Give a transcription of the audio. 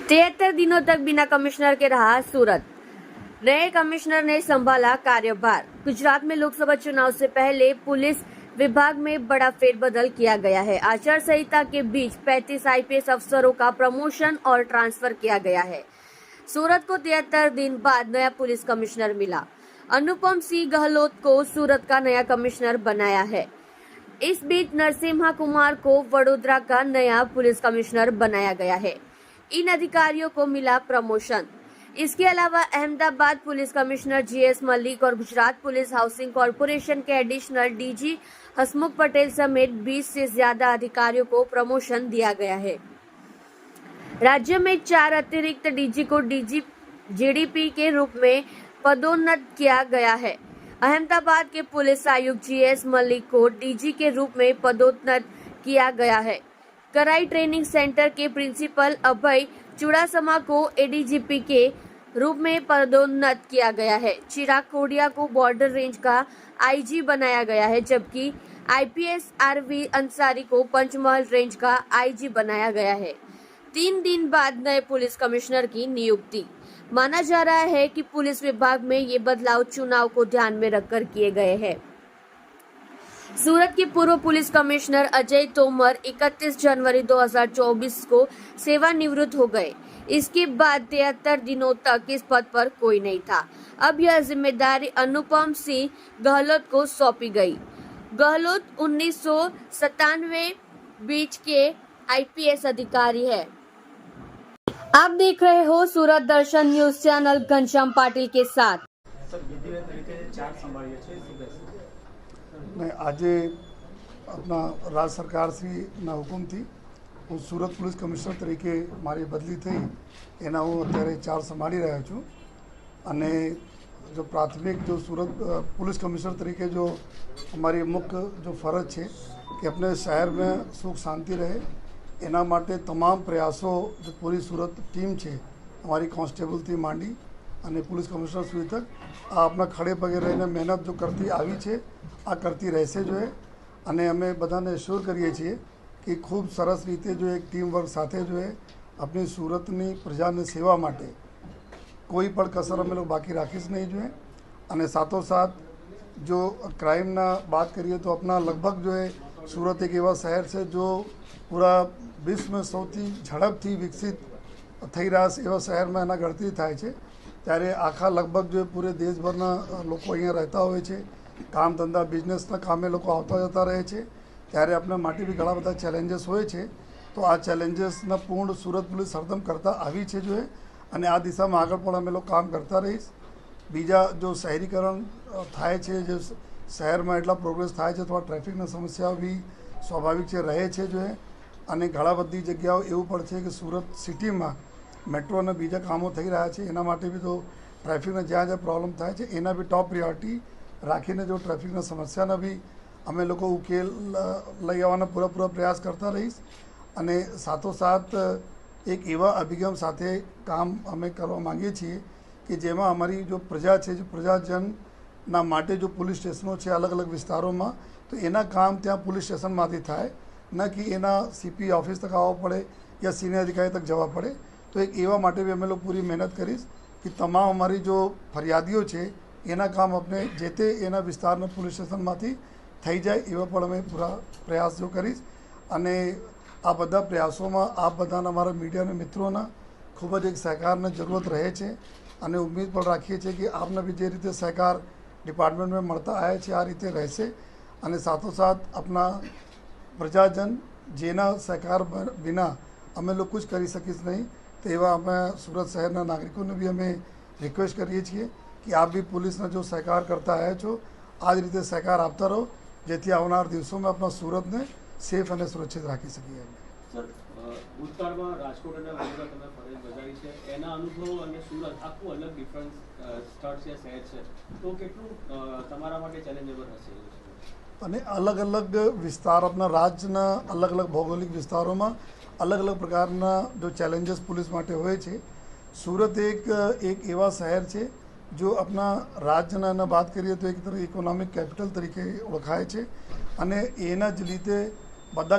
73 दिनों तक बिना कमिश्नर के रहा सूरत। नए कमिश्नर ने संभाला कार्यभार। गुजरात में लोकसभा चुनाव से पहले पुलिस विभाग में बड़ा फेरबदल किया गया है। आचार संहिता के बीच 35 आईपीएस अफसरों का प्रमोशन और ट्रांसफर किया गया है। सूरत को 73 दिन बाद नया पुलिस कमिश्नर मिला। अनुपम सिंह गहलोत को सूरत का नया कमिश्नर बनाया है। इस बीच नरसिम्हा कुमार को वडोदरा का नया पुलिस कमिश्नर बनाया गया है। इन अधिकारियों को मिला प्रमोशन। इसके अलावा Ahmedabad police commissioner GS Malik और गुजरात पुलिस हाउसिंग कॉरपोरेशन के एडिशनल डीजी हसमुख पटेल समेत 20 से ज्यादा अधिकारियों को प्रमोशन दिया गया है। राज्य में 4 अतिरिक्त डीजी को जीडीपी के रूप में पदोन्नत किया गया है। अहमदाबाद के पुलिस आयुक्त जीएस मलिक को डीजी के रूप में पदोन्नत किया गया है। कराई ट्रेनिंग सेंटर के प्रिंसिपल अभय चुड़ासमा को एडीजीपी के रूप में पदोन्नत किया गया है। चिराग कोडिया को बॉर्डर रेंज का आईजी बनाया गया है, जबकि आईपीएस आरवी अंसारी को पंचमहल रेंज का आईजी बनाया गया है। 3 दिन बाद नए पुलिस कमिश्नर की नियुक्ति। माना जा रहा है कि पुलिस विभाग में ये बदलाव चुनाव को ध्यान में रखकर किए गए हैं। सूरत के पूर्व पुलिस कमिश्नर अजय तोमर 31 जनवरी 2024 को सेवानिवृत्त हो गए। इसके बाद 73 दिनों तक इस पद पर कोई नहीं था। अब यह जिम्मेदारी अनुपम सिंह गहलोत को सौंपी गई। गहलोत 1997 बीच के आईपीएस अधिकारी है। आप देख रहे हो सूरत दर्शन न्यूज चैनल घनश्याम पाटिल के साथ। આજે આપણા રાજ સરકારશ્રીના હુકમથી હું સુરત પોલીસ કમિશનર તરીકે મારી બદલી થઈ એના હું અત્યારે 4 સંભાળી રહ્યો છું અને જો પ્રાથમિક જો સુરત पुलिस कमिश्नर तरीके जो हमारी मुख्य जो फ़र्ज है कि अपने शहर में सुख शांति रहे एना माटे तमाम प्रयासों जो पूरी सूरत टीम है हमारी कांस्टेबल थी मांडी અને પોલીસ કમિશનર સુધી તક આ આપણા ખડે પગે રહીને મહેનત જો કરતી આવી છે આ કરતી રહેશે જોઈએ અને અમે બધાને એશ્યોર કરીએ છીએ કે ખૂબ સરસ રીતે જો એક ટીમ વર્ક સાથે જોઈએ આપણી સુરતની પ્રજાની સેવા માટે કોઈ પણ કસર અમે લોકો બાકી રાખીશ નહીં જોઈએ અને સાથોસાથ જો ક્રાઇમના વાત કરીએ તો આપણા લગભગ જો सूरत एक एवा शहर है जो पूरा विश्व में સૌથી ઝડપથી વિકસિત થઈ રહ્યા છે એવા શહેરમાં એના ગણતરી થાય છે ત્યારે આખા લગભગ જો પૂરે દેશભરના લોકો અહીંયા રહેતા હોય છે, કામ ધંધા બિઝનેસના કામે લોકો આવતા જતા રહે છે ત્યારે આપણા માટે બી ઘણા બધા ચેલેન્જીસ હોય છે। તો આ ચેલેન્જીસના પૂર્ણ સુરત પોલીસ હરદમ કરતા આવી છે જોઈએ અને આ દિશામાં આગળ પણ અમે લોકો કામ કરતા રહીશ। બીજા જો શહેરીકરણ થાય છે, જે શહેરમાં એટલા પ્રોગ્રેસ થાય છે, થોડા ટ્રાફિકની સમસ્યાઓ બી સ્વાભાવિક છે રહે છે જોઈએ અને ઘણા બધી જગ્યાઓ એવું પણ છે કે સુરત સિટીમાં મેટ્રો અને બીજા કામો થઈ રહ્યા છે એના માટે બી તો ટ્રાફિકના જ્યાં જ્યાં પ્રોબ્લેમ થાય છે એના બી ટોપ પ્રિયોરિટી રાખીને જો ટ્રાફિકના સમસ્યાના બી અમે લોકો ઉકેલ લઈ આવવાના પૂરા પ્રયાસ કરતા રહીશ અને સાથોસાથ એક એવા અભિગમ સાથે કામ અમે કરવા માંગીએ છીએ કે જેમાં અમારી જો પ્રજા છે, જો પ્રજાજનના માટે જો પોલીસ સ્ટેશનો છે અલગ અલગ વિસ્તારોમાં તો એના કામ ત્યાં પોલીસ સ્ટેશનમાંથી થાય, ન કે એના સીપી ઓફિસ તક આવવા પડે યા સિનિયર અધિકારી તક જવા પડે। તો એક એવા માટે બી અમે લોકો પૂરી મહેનત કરીશ કે તમામ અમારી જો ફરિયાદીઓ છે એના કામ આપણે જે તે એના વિસ્તારના પોલીસ સ્ટેશનમાંથી થઈ જાય એવા પણ અમે પૂરા પ્રયાસ જો કરીશ અને આ બધા પ્રયાસોમાં આપ બધાના અમારા મીડિયાના મિત્રોના ખૂબ જ એક સહકારની જરૂરત રહે છે અને ઉમ્મીદ પણ રાખીએ છીએ કે આપને બી જે રીતે સહકાર ડિપાર્ટમેન્ટમાં મળતા આવ્યા છે આ રીતે રહેશે અને સાથોસાથ આપણા પ્રજાજન જેના સહકાર વિના અમે લોકો कुछ કરી શકીશ નહીં तो एवं અમે सूरत शहर नागरिकों ने भी अमें रिक्वेस्ट करिए છીએ कि आप भी पुलिस ने जो सहकार करता है जो आज रीते सहकार आपता रहो જેથી આવનાર દિવસોમાં આપણા સુરતને સેફ અને સુરક્ષિત રાખી શકીએ। સર, ભૂતકાળમાં રાજકોટ અને વડોદરા તમે ફરજ બજાવી છે, એના અનુભવ અને સુરત આખું અલગ ડિફરન્સ સ્થળ છે, શહેર છે, તો કેટલું તમારા માટે ચેલેન્જેબલ હશે? અને અલગ અલગ વિસ્તાર આપણા રાજ્યના અલગ અલગ ભૌગોલિક વિસ્તારોમાં अलग अलग प्रकारना जो चैलेंजेस पुलिस माटे होय छे। सूरत एक एवा शहर है जो अपना राज्यना बात करिए तो एक तरह इकोनॉमिक कैपिटल तरीके ओळखाय छे અને એના જ રીતે બધા